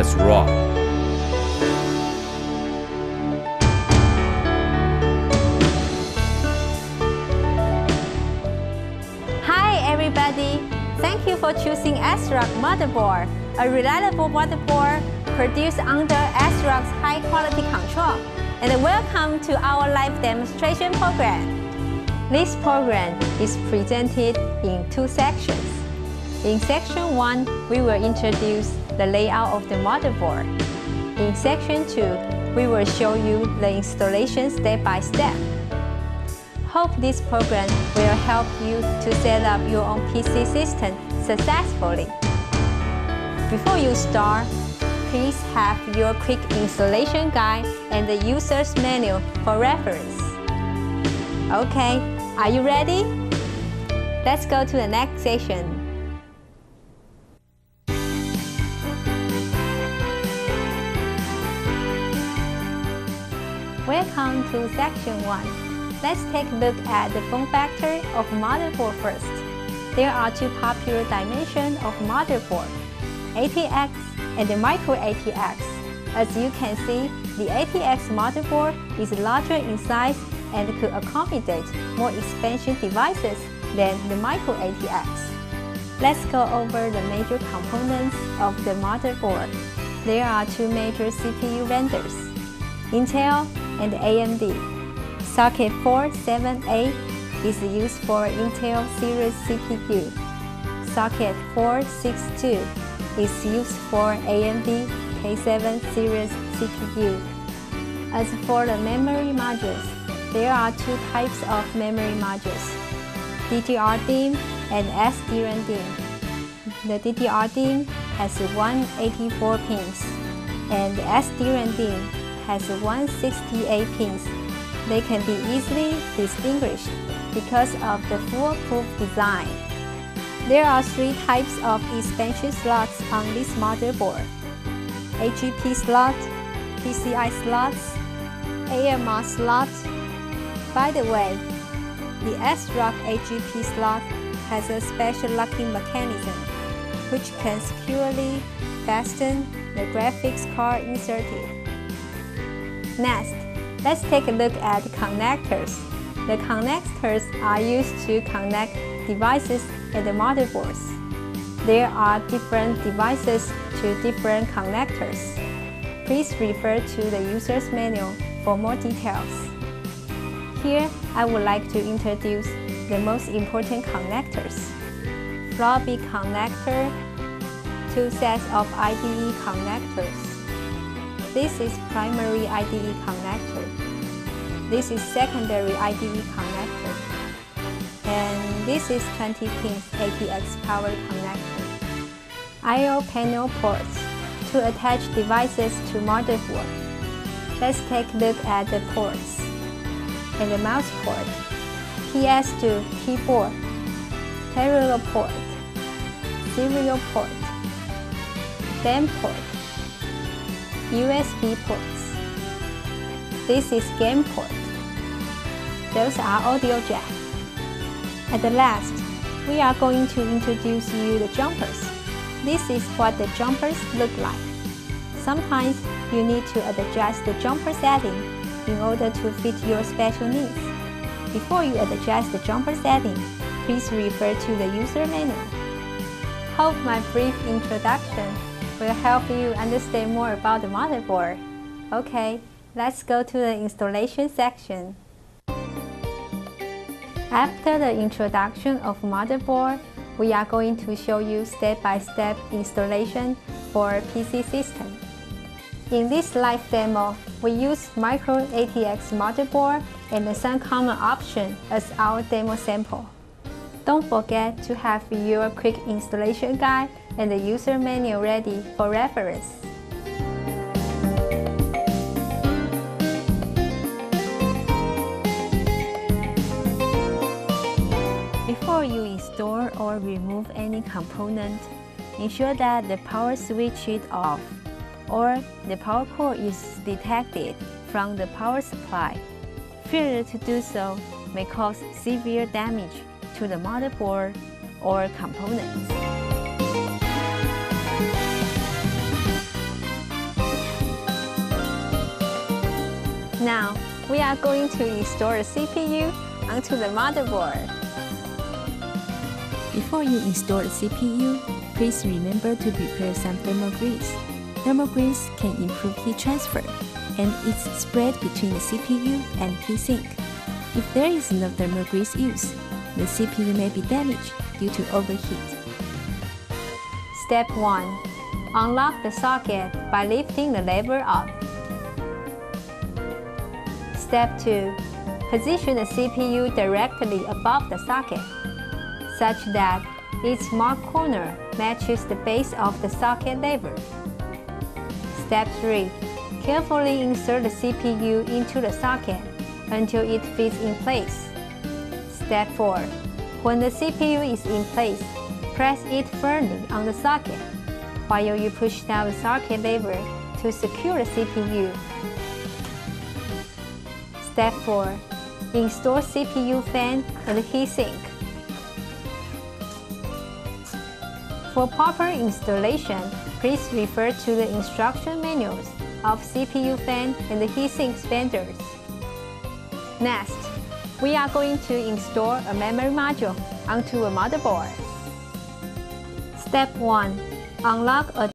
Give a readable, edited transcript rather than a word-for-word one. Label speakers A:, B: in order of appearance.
A: AsRock.
B: Hi everybody! Thank you for choosing AsRock motherboard, a reliable motherboard produced under AsRock's high-quality control. And welcome to our live demonstration program. This program is presented in two sections. In section 1, we will introduce the layout of the motherboard. In section 2, we will show you the installation step by step. Hope this program will help you to set up your own PC system successfully. Before you start, please have your quick installation guide and the user's manual for reference. Okay, are you ready? Let's go to the next section. Welcome to section 1. Let's take a look at the form factor of motherboard first. There are two popular dimensions of motherboard, ATX and the micro ATX. As you can see, the ATX motherboard is larger in size and could accommodate more expansion devices than the micro ATX. Let's go over the major components of the motherboard. There are two major CPU vendors, Intel and AMD. Socket 478 is used for Intel series CPU. Socket 462 is used for AMD K7 series CPU. As for the memory modules, there are two types of memory modules, DDR-DIMM and SDRAM-DIMM. The DDR-DIMM has 184 pins, and the SDRAM-DIMM has 168 pins. They can be easily distinguished because of the foolproof design. There are three types of expansion slots on this motherboard: AGP slot, PCI slots, AMR slot. By the way, the AsRock AGP slot has a special locking mechanism which can securely fasten the graphics card inserted. Next, let's take a look at the connectors. The connectors are used to connect devices and the motherboards. There are different devices to different connectors. Please refer to the user's manual for more details. Here, I would like to introduce the most important connectors. Floppy connector, two sets of IDE connectors. This is primary IDE connector. This is secondary IDE connector. And this is 20 pins ATX power connector. I/O panel ports to attach devices to motherboard. Let's take a look at the ports. And the mouse port, PS2 keyboard, parallel port, serial port, DAM port, USB ports. This is game port. Those are audio jack. At the last, we are going to introduce you the jumpers. This is what the jumpers look like. Sometimes you need to adjust the jumper setting in order to fit your special needs. Before you adjust the jumper setting, please refer to the user manual. Hope my brief introduction will help you understand more about the motherboard. Okay, let's go to the installation section. After the introduction of motherboard, we are going to show you step-by-step installation for PC system. In this live demo, we use micro ATX motherboard and some common option as our demo sample. Don't forget to have your quick installation guide and the user manual ready for reference. Before you install or remove any component, ensure that the power switch is off or the power cord is detected from the power supply. Failure to do so may cause severe damage to the motherboard or components. Now, we are going to install the CPU onto the motherboard.
A: Before you install the CPU, please remember to prepare some thermal grease. Thermal grease can improve heat transfer, and it's spread between the CPU and heatsink. If there is no thermal grease used, the CPU may be damaged due to overheat.
B: Step 1. Unlock the socket by lifting the lever up. Step 2. Position the CPU directly above the socket, such that its marked corner matches the base of the socket lever. Step 3. Carefully insert the CPU into the socket until it fits in place. Step 4. When the CPU is in place, press it firmly on the socket while you push down the socket lever to secure the CPU. Step 4. Install CPU fan and heatsink. For proper installation, please refer to the instruction manuals of CPU fan and the heatsink vendors. Next, we are going to install a memory module onto a motherboard. Step 1. Unlock a